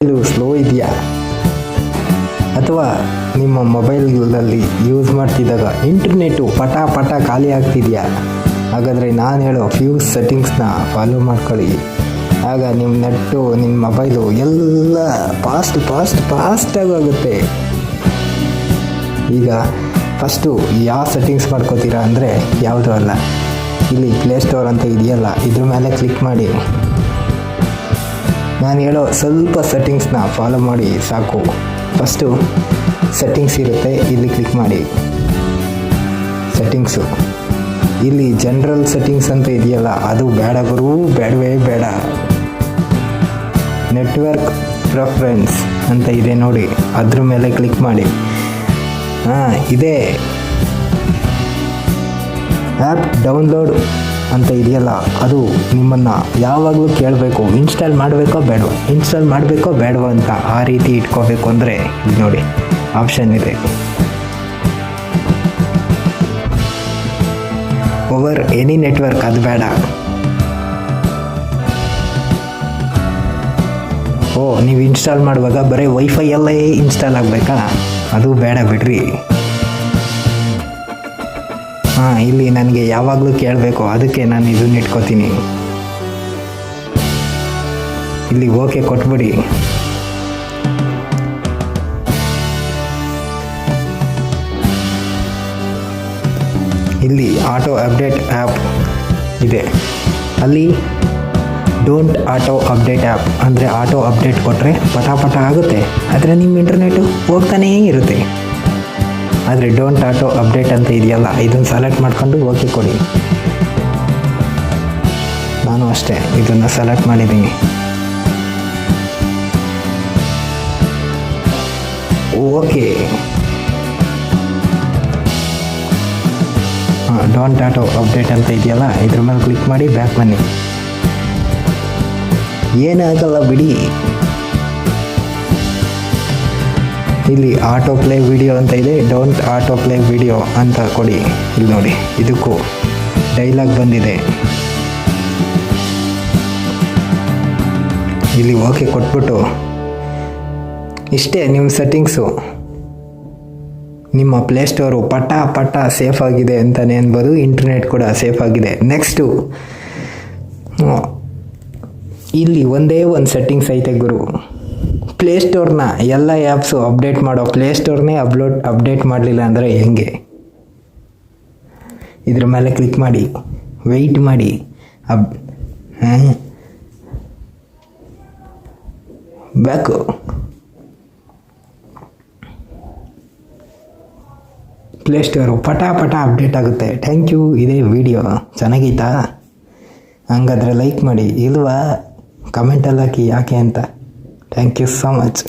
ಇದು ಸ್ಲೋ ಇದೆಯಾ ಅಥವಾ ನಿಮ್ಮ ಮೊಬೈಲ್ನಲ್ಲಿ ಯೂಸ್ ಮಾಡ್ತಿದ್ದಾಗ ಇಂಟರ್ನೆಟ್ಟು ಪಟ ಪಟ ಖಾಲಿ ಆಗ್ತಿದೆಯಾ? ಹಾಗಾದರೆ ನಾನು ಹೇಳೋ ಫ್ಯೂ ಸೆಟ್ಟಿಂಗ್ಸ್ನ ಫಾಲೋ ಮಾಡ್ಕೊಳ್ಳಿ. ಆಗ ನಿಮ್ಮ ನೆಟ್ಟು ನಿಮ್ಮ ಮೊಬೈಲು ಎಲ್ಲ ಫಾಸ್ಟಾಗಿ ಆಗುತ್ತೆ. ಈಗ ಫಸ್ಟು ಯಾವ ಸೆಟ್ಟಿಂಗ್ಸ್ ಮಾಡ್ಕೋತೀರಾ ಅಂದರೆ ಯಾವುದೂ ಅಲ್ಲ, ಇಲ್ಲಿ ಪ್ಲೇಸ್ಟೋರ್ ಅಂತ ಇದೆಯಲ್ಲ, ಇದ್ರ ಮೇಲೆ ಕ್ಲಿಕ್ ಮಾಡಿ. ನಾನು ಹೇಳೋ ಸ್ವಲ್ಪ ಸೆಟ್ಟಿಂಗ್ಸ್ನ ಫಾಲೋ ಮಾಡಿ ಸಾಕು. ಫಸ್ಟು ಸೆಟ್ಟಿಂಗ್ಸ್ ಇರುತ್ತೆ, ಇಲ್ಲಿ ಕ್ಲಿಕ್ ಮಾಡಿ. ಸೆಟ್ಟಿಂಗ್ಸು ಇಲ್ಲಿ ಜನರಲ್ ಸೆಟ್ಟಿಂಗ್ಸ್ ಅಂತ ಇದೆಯಲ್ಲ, ಅದು ಬೇಡ ಗುರು, ಬೇಡವೇ ಬೇಡ. ನೆಟ್ವರ್ಕ್ ಪ್ರಿಫರೆನ್ಸ್ ಅಂತ ಇದೆ ನೋಡಿ, ಅದ್ರ ಮೇಲೆ ಕ್ಲಿಕ್ ಮಾಡಿ. ಇದೆ ಆ್ಯಪ್ ಡೌನ್ಲೋಡ್ ಅಂತ ಇದೆಯಲ್ಲ, ಅದು ನಿಮ್ಮನ್ನು ಯಾವಾಗಲೂ ಕೇಳಬೇಕು, ಇನ್ಸ್ಟಾಲ್ ಮಾಡಬೇಕೋ ಬೇಡವೋ ಅಂತ. ಆ ರೀತಿ ಇಟ್ಕೋಬೇಕು ಅಂದರೆ ಇಲ್ಲಿ ನೋಡಿ ಆಪ್ಷನ್ ಇದೆ, ಓವರ್ ಎನಿ ನೆಟ್ವರ್ಕ್, ಅದು ಬೇಡ. ನೀವು ಇನ್ಸ್ಟಾಲ್ ಮಾಡುವಾಗ ಬರೀ ವೈಫೈಯಲ್ಲೇ ಇನ್ಸ್ಟಾಲ್ ಆಗಬೇಕಾ? ಅದು ಬೇಡ ಬಿಡ್ರಿ. ಇಲ್ಲಿ ನನಗೆ ಯಾವಾಗಲೂ ಕೇಳಬೇಕು, ಅದಕ್ಕೆ ನಾನು ಇದನ್ನ ಇಟ್ಕೋತೀನಿ. ಇಲ್ಲಿ ಓಕೆ ಕೊಟ್ಬಿಡಿ. ಇಲ್ಲಿ ಆಟೋ ಅಪ್ಡೇಟ್ ಆ್ಯಪ್ ಇದೆ, ಅಲ್ಲಿ ಡೋಂಟ್ ಆಟೋ ಅಪ್ಡೇಟ್ ಆ್ಯಪ್ ಅಂದರೆ ಆಟೋ ಅಪ್ಡೇಟ್ ಕೊಟ್ಟರೆ ಪಟ ಆಗುತ್ತೆ, ಆದರೆ ನಿಮ್ಮ ಇಂಟರ್ನೆಟ್ಟು ಹೋಗ್ತಾನೇ ಇರುತ್ತೆ. ಆದರೆ ಡೋಂಟ್ ಆಟೋ ಅಪ್ಡೇಟ್ ಅಂತ ಇದೆಯಲ್ಲ, ಇದನ್ನು ಸೆಲೆಕ್ಟ್ ಮಾಡ್ಕೊಂಡು ಓಕೆ ಕೊಡಿ. ನಾನು ಅಷ್ಟೇ ಇದನ್ನು ಸೆಲೆಕ್ಟ್ ಮಾಡಿದ್ದೀನಿ. ಓಕೆ, ಡೋಂಟ್ ಆಟೋ ಅಪ್ಡೇಟ್ ಅಂತ ಇದೆಯಲ್ಲ, ಇದ್ರ ಮೇಲೆ ಕ್ಲಿಕ್ ಮಾಡಿ ಬ್ಯಾಕ್ ಬನ್ನಿ. ಏನಾಗಲ್ಲ ಬಿಡಿ. ಇಲ್ಲಿ ಆಟೋ ಪ್ಲೇ ವಿಡಿಯೋ ಅಂತ ಇದೆ, ಡೋಂಟ್ ಆಟೋ ಪ್ಲೇ ವಿಡಿಯೋ ಅಂತ ಕೊಡಿ. ಇಲ್ಲಿ ನೋಡಿ, ಇದಕ್ಕೂ ಡೈಲಾಗ್ ಬಂದಿದೆ. ಇಲ್ಲಿ ಓಕೆ ಕೊಟ್ಬಿಟ್ಟು ಇಷ್ಟೇ ನಿಮ್ಮ ಸೆಟ್ಟಿಂಗ್ಸು. ನಿಮ್ಮ ಪ್ಲೇಸ್ಟೋರು ಪಟ ಸೇಫ್ ಆಗಿದೆ ಅಂತಲೇ ಅನ್ಬೋದು, ಇಂಟರ್ನೆಟ್ ಕೂಡ ಸೇಫ್ ಆಗಿದೆ. ನೆಕ್ಸ್ಟು ಇಲ್ಲಿ ಒಂದೇ ಒಂದು ಸೆಟ್ಟಿಂಗ್ಸ್ ಐತೆ ಗುರು, ಪ್ಲೇಸ್ಟೋರ್ನ ಎಲ್ಲ ಆ್ಯಪ್ಸು ಅಪ್ಡೇಟ್ ಮಾಡೋ ಪ್ಲೇಸ್ಟೋರ್ನೇ ಅಪ್ಡೇಟ್ ಮಾಡಲಿಲ್ಲ ಅಂದರೆ ಹೆಂಗೆ? ಇದ್ರ ಮೇಲೆ ಕ್ಲಿಕ್ ಮಾಡಿ, ವೆಯ್ಟ್ ಮಾಡಿ. ಬ್ಯಾಕು ಪ್ಲೇಸ್ಟೋರು ಪಟ ಅಪ್ಡೇಟ್ ಆಗುತ್ತೆ. Thank you. ಇದೇ ವಿಡಿಯೋ ಚೆನ್ನಾಗೈತಾ? ಹಂಗಾದ್ರೆ ಲೈಕ್ ಮಾಡಿ, ಇಲ್ವಾ ಕಮೆಂಟಲ್ಲಿ ಹಾಕಿ ಯಾಕೆ ಅಂತ. Thank you so much.